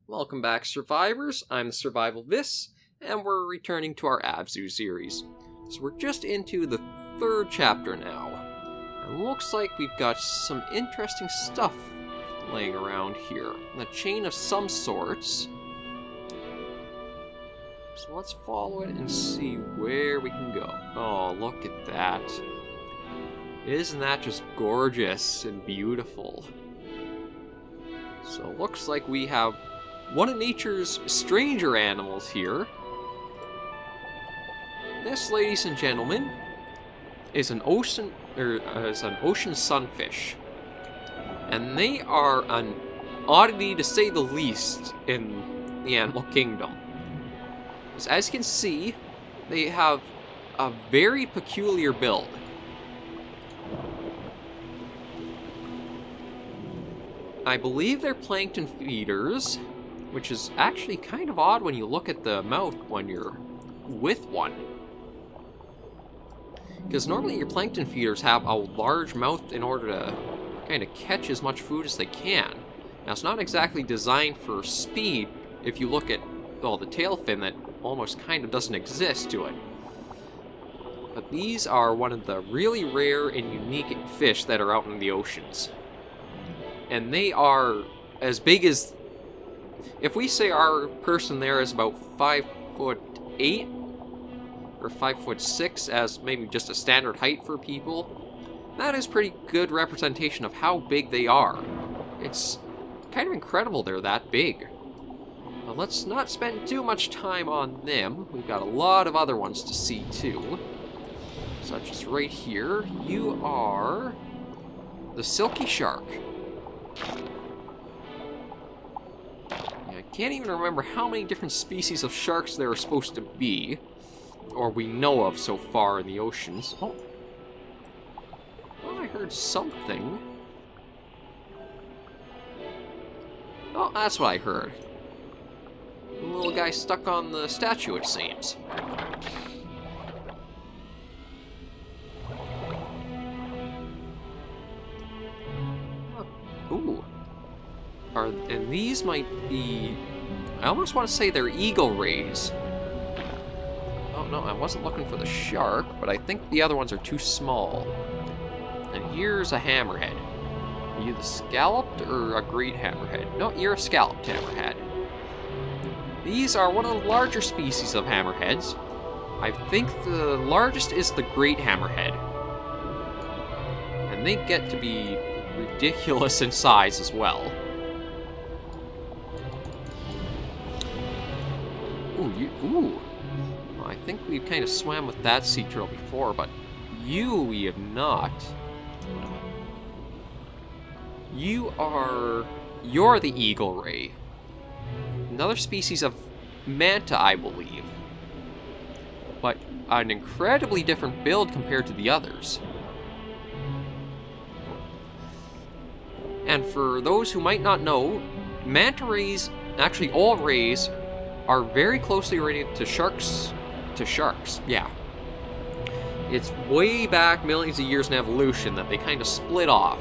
Welcome back, survivors. I'm the SurvivalVis, and we're returning to our ABZU series. So we're just into the third chapter now. And looks like we've got some interesting stuff laying around here. A chain of some sorts. So let's follow it and see where we can go. Oh, look at that. Isn't that just gorgeous and beautiful? So it looks like we have one of nature's stranger animals here. This, ladies and gentlemen, is an ocean sunfish, and they are an oddity to say the least in the animal kingdom. As you can see, they have a very peculiar build. I believe they're plankton feeders, which is actually kind of odd when you look at the mouth when you're with one. Because normally your plankton feeders have a large mouth in order to kind of catch as much food as they can. Now, it's not exactly designed for speed if you look at, well, the tail fin that almost kind of doesn't exist to it. But these are one of the really rare and unique fish that are out in the oceans. And they are as big as, if we say our person there is about 5'8" or 5'6" as maybe just a standard height for people, that is pretty good representation of how big they are. It's kind of incredible they're that big. But let's not spend too much time on them. We've got a lot of other ones to see too. Such as right here, you are the silky shark. I can't even remember how many different species of sharks there are supposed to be, or we know of so far in the oceans. Oh, well, I heard something. Oh, that's what I heard. The little guy stuck on the statue, it seems. Ooh. And these might be, I almost want to say they're eagle rays. Oh no, I wasn't looking for the shark, but I think the other ones are too small. And here's a hammerhead. Are you the scalloped or a great hammerhead? No, you're a scalloped hammerhead. These are one of the larger species of hammerheads. I think the largest is the great hammerhead. And they get to be ridiculous in size as well. Ooh. Well, I think we've kind of swam with that sea turtle before, but we have not. You're the eagle ray. Another species of manta, I believe. But an incredibly different build compared to the others. And for those who might not know, manta rays, actually all rays, are very closely related to sharks. Yeah. It's way back millions of years in evolution that they kind of split off.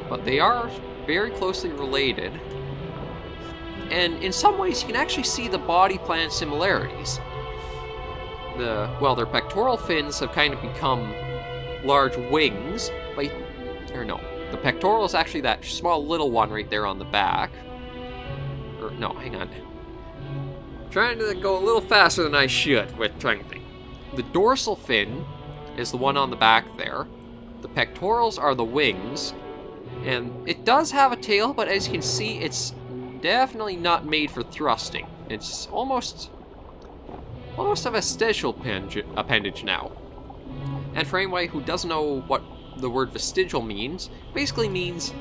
But they are very closely related. And in some ways, you can actually see the body plan similarities. Their pectoral fins have kind of become large wings. The pectoral is actually that small little one right there on the back. No, hang on. Trying to go a little faster than I should with trying to think. The dorsal fin is the one on the back there. The pectorals are the wings. And it does have a tail, but as you can see, it's definitely not made for thrusting. It's almost a vestigial appendage now. And for anyone who doesn't know what the word vestigial means, basically means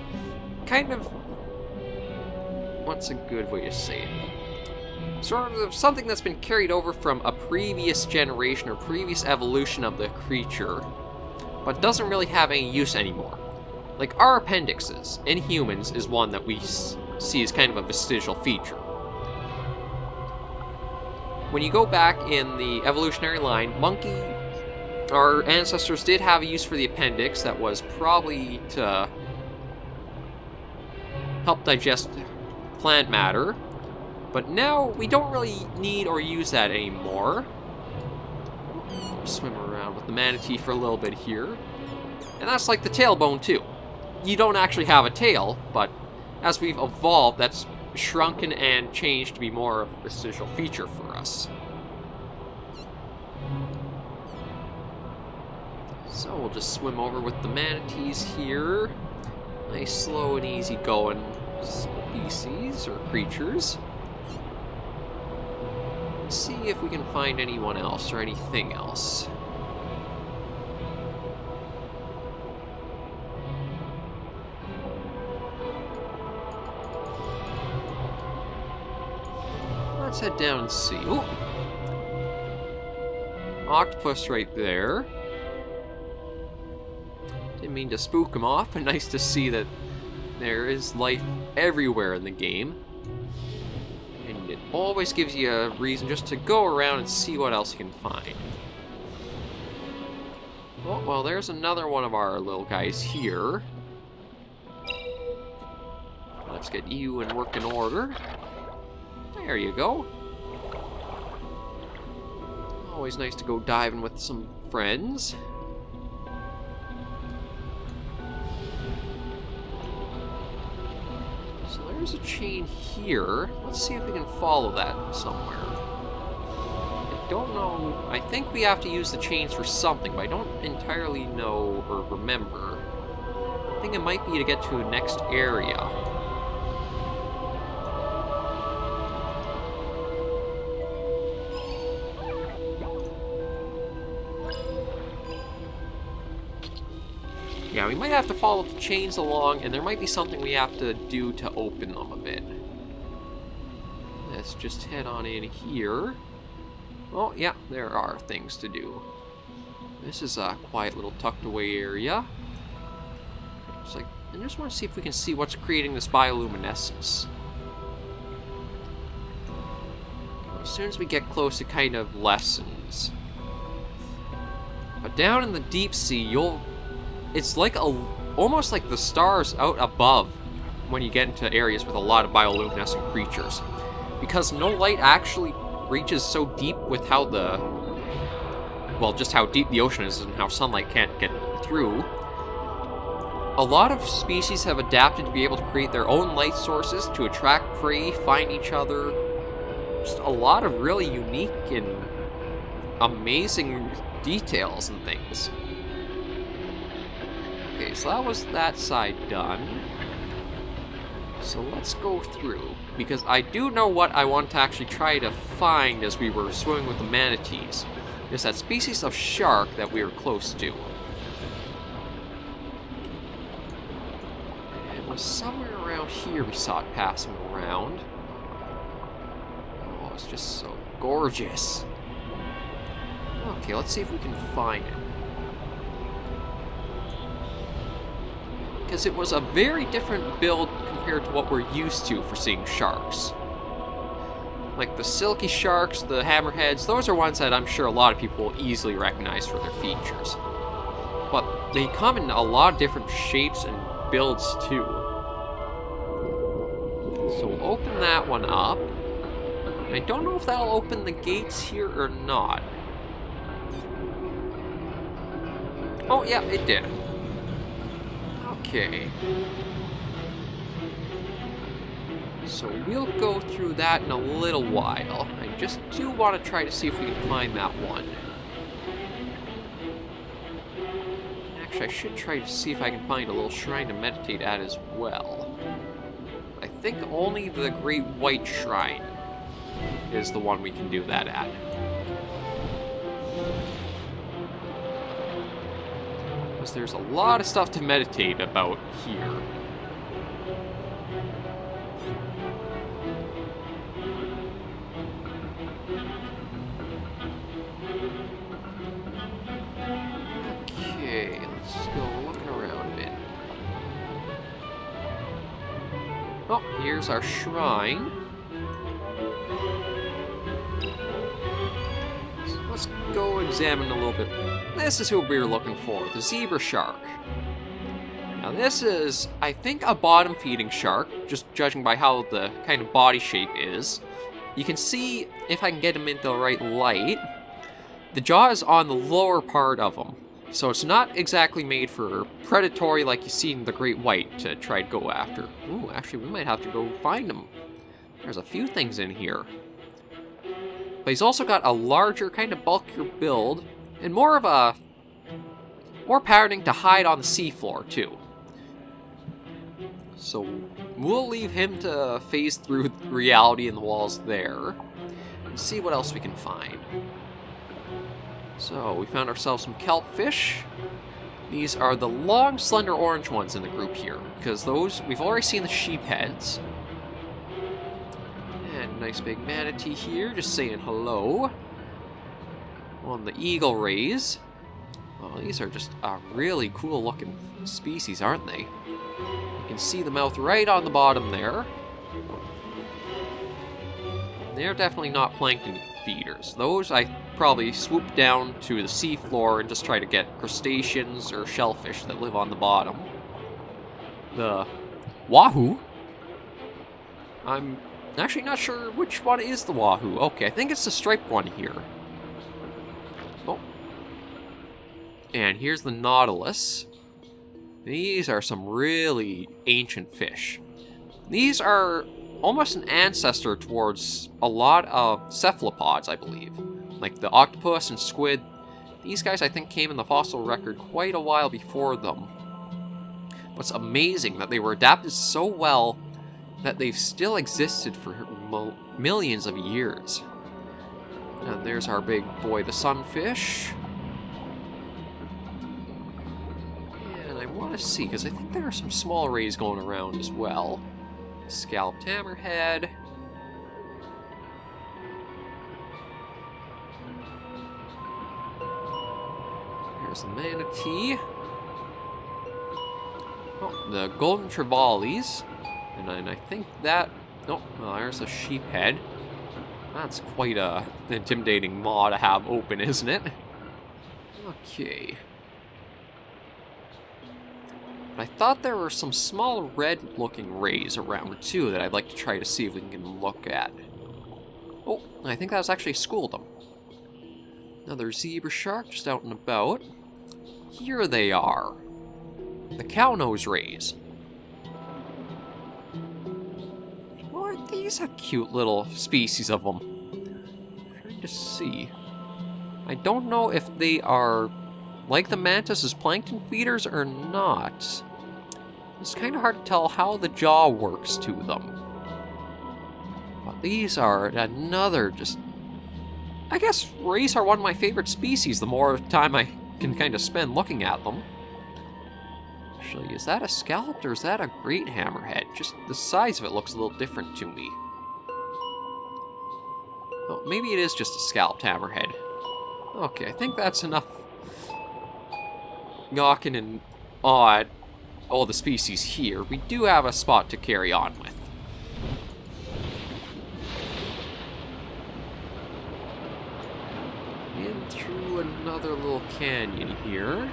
kind of, what's a good way to say it? Sort of something that's been carried over from a previous generation or previous evolution of the creature, but doesn't really have any use anymore. Like our appendixes in humans is one that we see as kind of a vestigial feature. When you go back in the evolutionary line, our ancestors did have a use for the appendix that was probably to help digest plant matter. But now we don't really need or use that anymore. Swim around with the manatee for a little bit here. And that's like the tailbone too. You don't actually have a tail, but as we've evolved, that's shrunken and changed to be more of a visual feature for us. So we'll just swim over with the manatees here. Nice, slow, and easy going species or creatures. Let's see if we can find anyone else or anything else. Let's head down and see. Ooh. Octopus right there. Didn't mean to spook him off, but nice to see that there is life everywhere in the game. And it always gives you a reason just to go around and see what else you can find. Oh, well, there's another one of our little guys here. Let's get you in working order. There you go. Always nice to go diving with some friends. So there's a chain here. Let's see if we can follow that somewhere. I don't know. I think we have to use the chains for something, but I don't entirely know or remember. I think it might be to get to the next area. Yeah, we might have to follow the chains along, and there might be something we have to do to open them a bit. Let's just head on in here. Oh, yeah, there are things to do. This is a quiet little tucked away area. It's like, I just want to see if we can see what's creating this bioluminescence. As soon as we get close, it kind of lessens. But down in the deep sea, it's like almost like the stars out above when you get into areas with a lot of bioluminescent creatures. Because no light actually reaches so deep with how just how deep the ocean is and how sunlight can't get through. A lot of species have adapted to be able to create their own light sources to attract prey, find each other. Just a lot of really unique and amazing details and things. Okay, so that was that side done. So let's go through, because I do know what I want to actually try to find as we were swimming with the manatees. There's that species of shark that we were close to. It was somewhere around here we saw it passing around. Oh, it's just so gorgeous. Okay, let's see if we can find it. Because it was a very different build compared to what we're used to for seeing sharks. Like the silky sharks, the hammerheads, those are ones that I'm sure a lot of people will easily recognize for their features. But they come in a lot of different shapes and builds too. So we'll open that one up. And I don't know if that'll open the gates here or not. Oh yeah, it did. Okay. So we'll go through that in a little while. I just do want to try to see if we can find that one. Actually, I should try to see if I can find a little shrine to meditate at as well. I think only the Great White Shrine is the one we can do that at. Because there's a lot of stuff to meditate about here. Okay, let's go looking around a bit. Oh, here's our shrine. So let's go examine a little bit. This is who we were looking for, the zebra shark. Now Now this is, I think, a bottom-feeding shark, just judging by how the kind of body shape is. You can see, if I can get him into the right light, the jaw is on the lower part of him. So it's not exactly made for predatory like you see in the great white to try to go after. Ooh, actually we might have to go find him. There's a few things in here. But he's also got a larger, kind of bulkier build, and more patterning to hide on the seafloor too. So we'll leave him to phase through reality in the walls there, and see what else we can find. So we found ourselves some kelp fish. These are the long, slender orange ones in the group here, because those, we've already seen the sheep heads. And nice big manatee here, just saying hello. On the eagle rays. Well, these are just a really cool looking species, aren't they? You can see the mouth right on the bottom there. They're definitely not plankton feeders. Those I probably swoop down to the seafloor and just try to get crustaceans or shellfish that live on the bottom. The wahoo. I'm actually not sure which one is the wahoo. Okay, I think it's the striped one here. Oh. And here's the nautilus. These are some really ancient fish. These are almost an ancestor towards a lot of cephalopods, I believe. Like the octopus and squid. These guys, I think, came in the fossil record quite a while before them. What's amazing that they were adapted so well that they've still existed for millions of years. And there's our big boy, the sunfish. And I want to see, because I think there are some small rays going around as well. Scalloped hammerhead. There's the manatee. Oh, the golden trevallies. And then I think that... Oh, well, there's a sheep head. That's quite an intimidating maw to have open, isn't it? Okay. I thought there were some small red-looking rays around, too, that I'd like to try to see if we can look at. Oh, I think that was actually a school of them. Another zebra shark just out and about. Here they are. The cow-nose rays. Well, aren't these a cute little species of them? I'm trying to see. I don't know if they are like the mantis as plankton feeders or not. It's kind of hard to tell how the jaw works to them. But these are another just... I guess rays are one of my favorite species the more time I can kind of spend looking at them. Actually, is that a scalloped or is that a great hammerhead? Just the size of it looks a little different to me. Oh, maybe it is just a scalloped hammerhead. Okay, I think that's enough gawking and awe at all the species here. We do have a spot to carry on with. In through another little canyon here.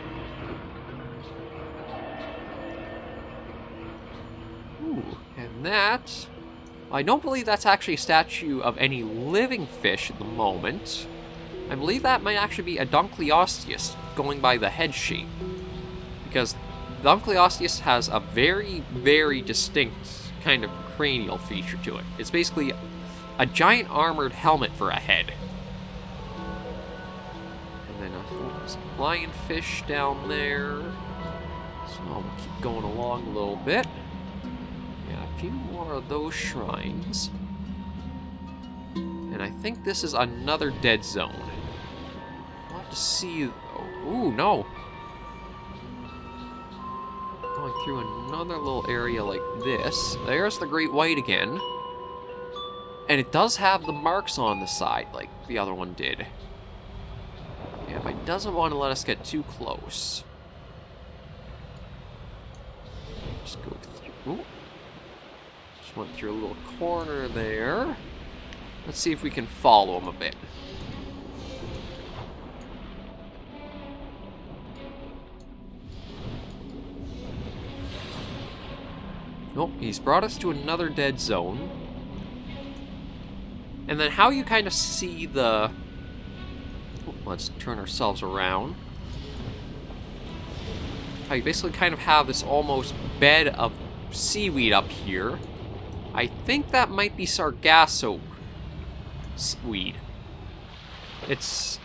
Ooh, and that... I don't believe that's actually a statue of any living fish at the moment. I believe that might actually be a Dunkleosteus, going by the head shape. Because Dunkleosteus has a very, very distinct kind of cranial feature to it. It's basically a giant armored helmet for a head. And then a lionfish down there. So we'll keep going along a little bit. Yeah, a few more of those shrines. And I think this is another dead zone. We'll have to see... Oh, ooh, no! Going through another little area like this. There's the great white again. And it does have the marks on the side, like the other one did. Yeah, but it doesn't want to let us get too close. Just go through... Ooh. Just went through a little corner there. Let's see if we can follow him a bit. Nope, he's brought us to another dead zone. And then how you kind of see the... Oh, let's turn ourselves around. How you basically kind of have this almost bed of seaweed up here. I think that might be Sargasso weed. It's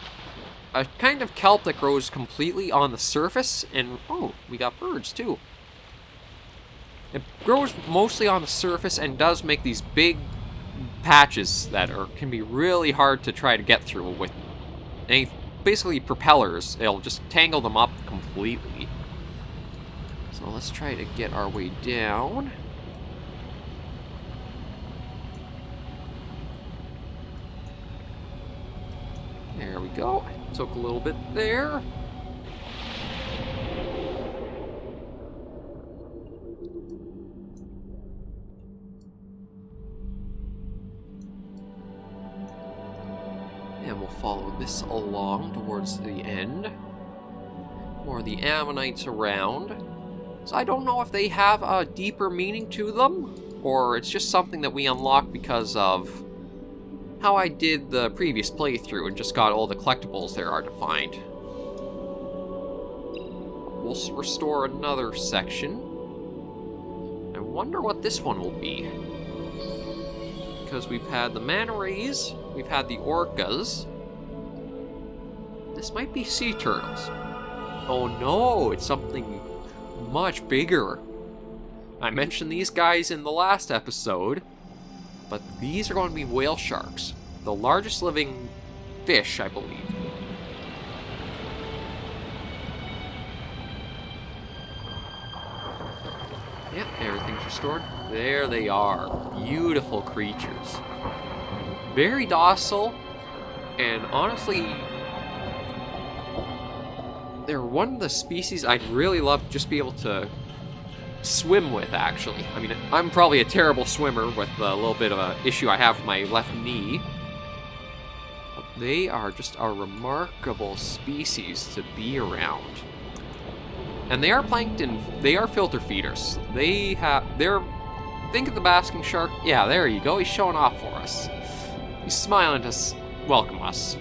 a kind of kelp that grows completely on the surface, and oh, we got birds too. It grows mostly on the surface and does make these big patches that can be really hard to try to get through with any, basically propellers. It'll just tangle them up completely. So let's try to get our way down. There we go. Took a little bit there. And we'll follow this along towards the end. More of the ammonites around. So I don't know if they have a deeper meaning to them, or it's just something that we unlock because of how I did the previous playthrough and just got all the collectibles there are to find. We'll restore another section. I wonder what this one will be. Because we've had the manta rays, we've had the orcas. This might be sea turtles. Oh no, it's something much bigger. I mentioned these guys in the last episode, but these are going to be whale sharks, the largest living fish, I believe. Yep, everything's restored. There they are. Beautiful creatures. Very docile, and honestly, they're one of the species I'd really love to just be able to swim with, actually. I mean, I'm probably a terrible swimmer with a little bit of an issue I have with my left knee. But they are just a remarkable species to be around. And they are plankton, they are filter feeders. Think of the basking shark. Yeah, there you go, he's showing off for us. He's smiling to welcome us.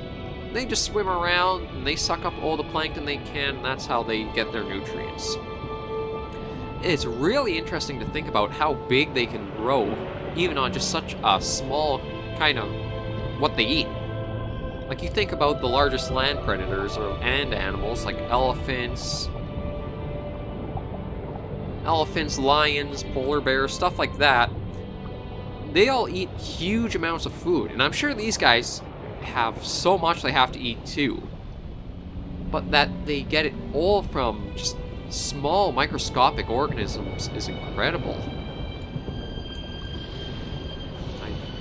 They just swim around, and they suck up all the plankton they can, and that's how they get their nutrients. It's really interesting to think about how big they can grow, even on just such a small kind of what they eat. Like, you think about the largest land predators and animals, like elephants, lions, polar bears, stuff like that. They all eat huge amounts of food, and I'm sure these guys have so much they have to eat too. But that they get it all from just small microscopic organisms is incredible.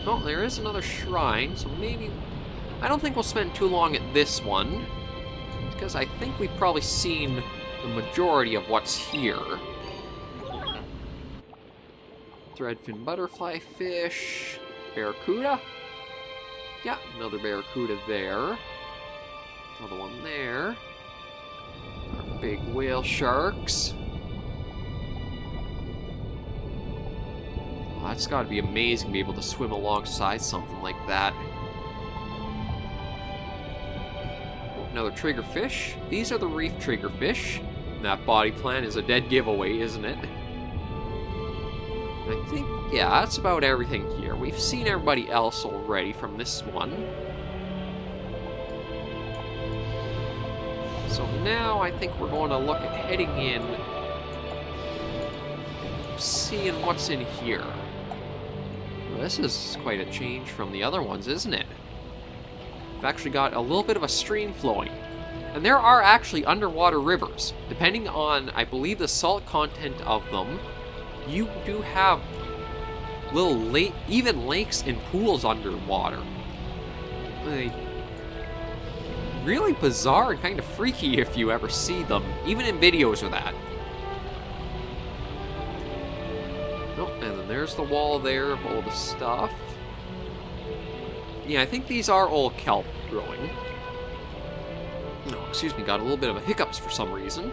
Oh, there is another shrine, so maybe... I don't think we'll spend too long at this one, because I think we've probably seen the majority of what's here. Threadfin butterfly fish, barracuda. Yeah, another barracuda there. Another one there. Our big whale sharks. Oh, that's gotta be amazing to be able to swim alongside something like that. Another triggerfish. These are the reef triggerfish. That body plan is a dead giveaway, isn't it? I think, yeah, that's about everything here. We've seen everybody else already from this one. So now I think we're going to look at heading in, seeing what's in here. Well, this is quite a change from the other ones, isn't it? We've actually got a little bit of a stream flowing. And there are actually underwater rivers. Depending on, I believe, the salt content of them, you do have little even lakes and pools underwater. Really bizarre and kind of freaky if you ever see them, even in videos of that. Oh, and then there's the wall there of all the stuff. Yeah, I think these are all kelp growing. Oh, excuse me, got a little bit of a hiccups for some reason.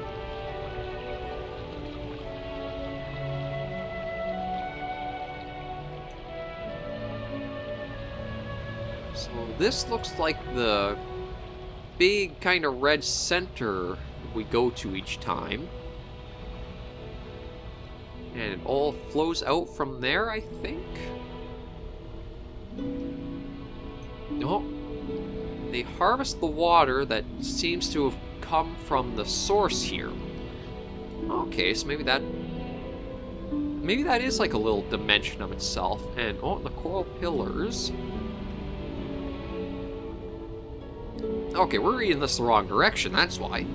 So this looks like the big kind of red center we go to each time. And it all flows out from there, I think. No. They harvest the water that seems to have come from the source here. Okay, so maybe that is like a little dimension of itself. And oh, the coral pillars. Okay, we're reading this the wrong direction, that's why.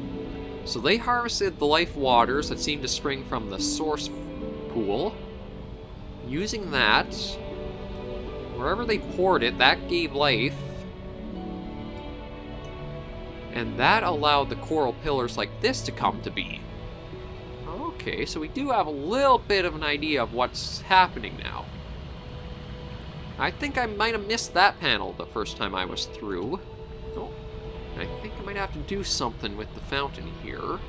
So they harvested the life waters that seem to spring from the source pool. Using that, wherever they poured it, that gave life. And that allowed the coral pillars like this to come to be. Okay, so we do have a little bit of an idea of what's happening now. I think I might have missed that panel the first time I was through. Oh, I think I might have to do something with the fountain here.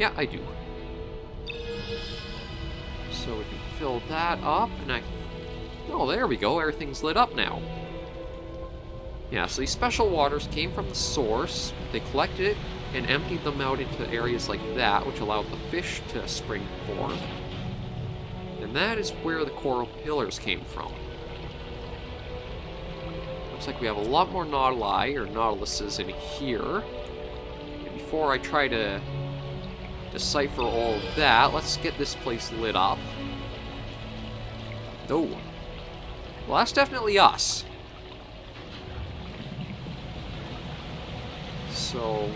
Yeah, I do. So we can fill that up, and oh, there we go, everything's lit up now. Yeah, so these special waters came from the source, they collected it, and emptied them out into areas like that, which allowed the fish to spring forth. And that is where the coral pillars came from. Looks like we have a lot more nautili, or nautiluses, in here. And before I try to decipher all of that, let's get this place lit up. Oh. Well, that's definitely us. So...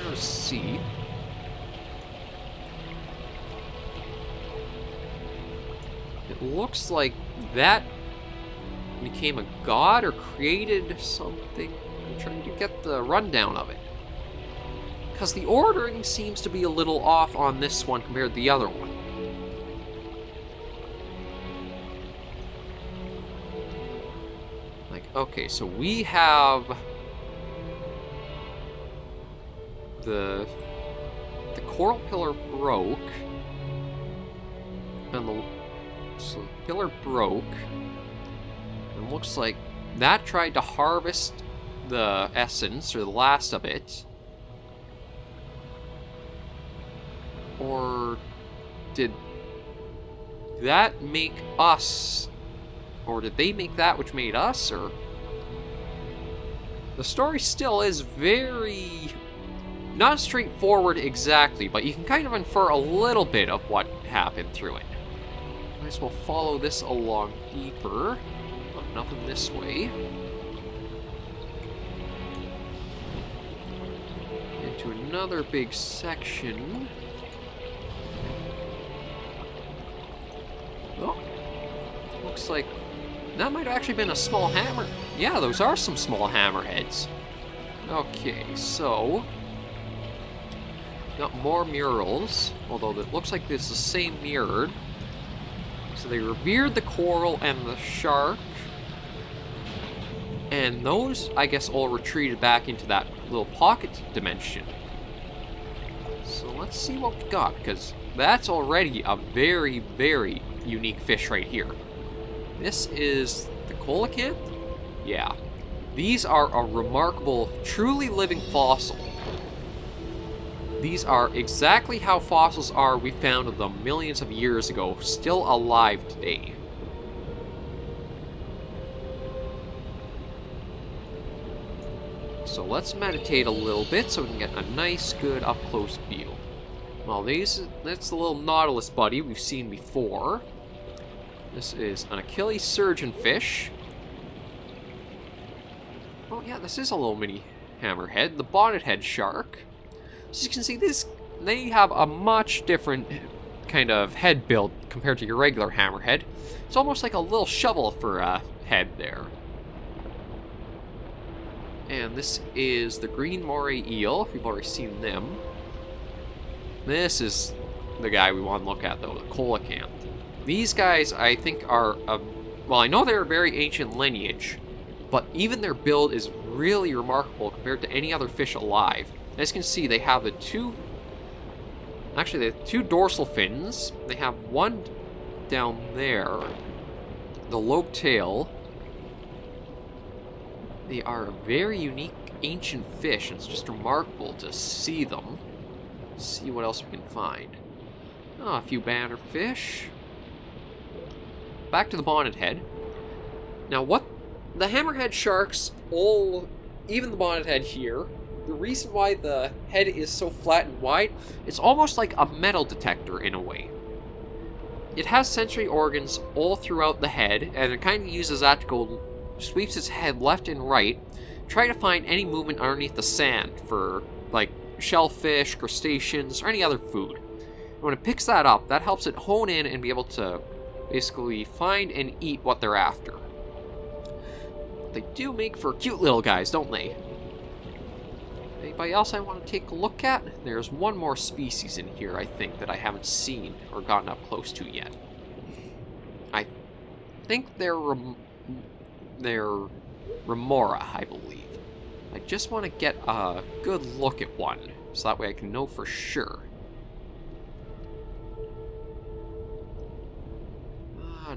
let's see. It looks like that became a god or created something. I'm trying to get the rundown of it. Because the ordering seems to be a little off on this one compared to the other one. Like, okay, so we have the coral pillar broke, and so the pillar broke, and looks like that tried to harvest the essence, or the last of it. Or did that make us? Or did they make that which made us? Or the story still is very not straightforward exactly, but you can kind of infer a little bit of what happened through it. Might as well follow this along deeper. Oh, nothing this way. Into another big section. Oh, looks like that might have actually been a small hammer. Yeah, those are some small hammerheads. Okay, so got more murals, although it looks like it's the same mirrored. So they revered the coral and the shark, and those, I guess, all retreated back into that little pocket dimension. So let's see what we got, because that's already a very, very unique fish right here. This is the coelacanth? Yeah. These are a remarkable, truly living fossil. These are exactly how fossils are we found them millions of years ago, still alive today. So let's meditate a little bit so we can get a nice, good, up-close view. Well, that's the little nautilus buddy we've seen before. This is an Achilles surgeonfish. Oh yeah, this is a little mini hammerhead, the bonnethead shark. As you can see, they have a much different kind of head build compared to your regular hammerhead. It's almost like a little shovel for a head there. And this is the green moray eel. We've already seen them. This is the guy we want to look at, though, the coelacanth. These guys, I think, are well, I know they're a very ancient lineage, but even their build is really remarkable compared to any other fish alive. As you can see, they have two dorsal fins. They have one down there. the lobed tail. They are a very unique ancient fish, and it's just remarkable to see them. Let's see what else we can find. Oh, a few bannerfish. Back to the bonnet head. Now what the hammerhead sharks, even the bonnet head here, the reason why the head is so flat and wide, it's almost like a metal detector in a way. It has sensory organs all throughout the head, and it kind of uses that to go, sweeps its head left and right, try to find any movement underneath the sand for, like, shellfish, crustaceans, or any other food. And when it picks that up, that helps it hone in and be able to basically find and eat what they're after. They do make for cute little guys, don't they? Anybody else I want to take a look at? There's one more species in here, I think, that I haven't seen or gotten up close to yet. I think they're remora, I believe. I just want to get a good look at one, so that way I can know for sure.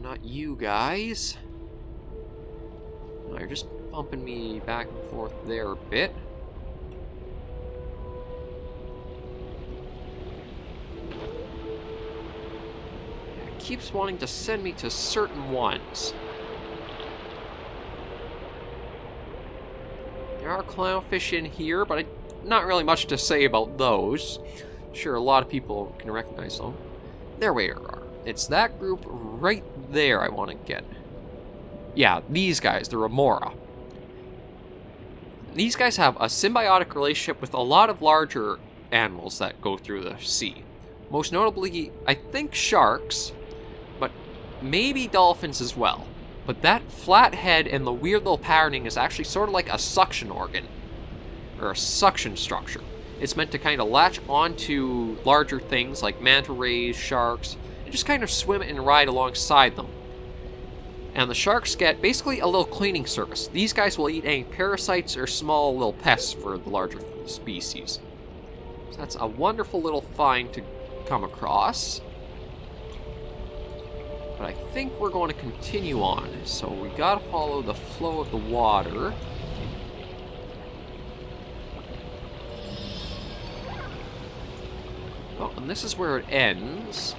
Not you guys. No, you're just bumping me back and forth there a bit. It keeps wanting to send me to certain ones. There are clownfish in here, but not really much to say about those. Sure, a lot of people can recognize them. There we are. It's that group right there I want to get. Yeah, these guys, the remora. These guys have a symbiotic relationship with a lot of larger animals that go through the sea. Most notably, I think sharks, but maybe dolphins as well. But that flat head and the weird little patterning is actually sort of like a suction organ, or a suction structure. It's meant to kind of latch onto larger things like manta rays, sharks, and just kind of swim and ride alongside them. And the sharks get basically a little cleaning service. These guys will eat any parasites or small little pests for the larger species. So that's a wonderful little find to come across. But I think we're going to continue on. So we gotta follow the flow of the water. Oh, and this is where it ends.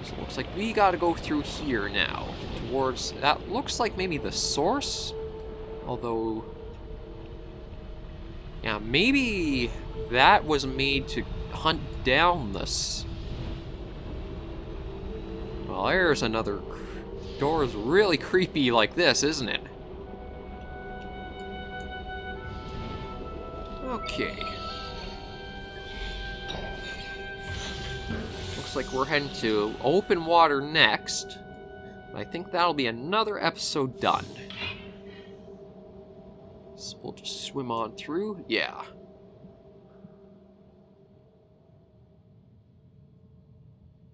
So it looks like we gotta go through here now. Towards, that looks like maybe the source? Although, yeah, maybe that was made to hunt down this. Well, there's another. Door's really creepy like this, isn't it? Okay. Looks like we're heading to open water next. I think that'll be another episode done. So we'll just swim on through. Yeah.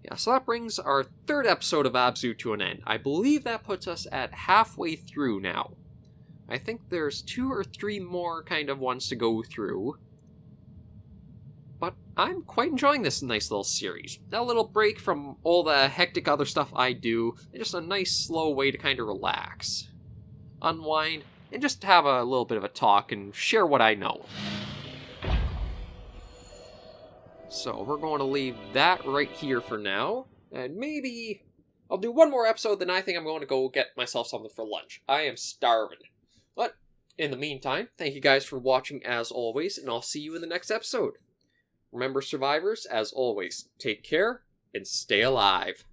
Yeah, so that brings our third episode of ABZU to an end. I believe that puts us at halfway through now. I think there's 2 or 3 more kind of ones to go through. But I'm quite enjoying this nice little series. A little break from all the hectic other stuff I do, and just a nice slow way to kind of relax, unwind, and just have a little bit of a talk and share what I know. So we're going to leave that right here for now, and maybe I'll do one more episode, then I think I'm going to go get myself something for lunch. I am starving. But in the meantime, thank you guys for watching as always, and I'll see you in the next episode. Remember, survivors, as always, take care and stay alive.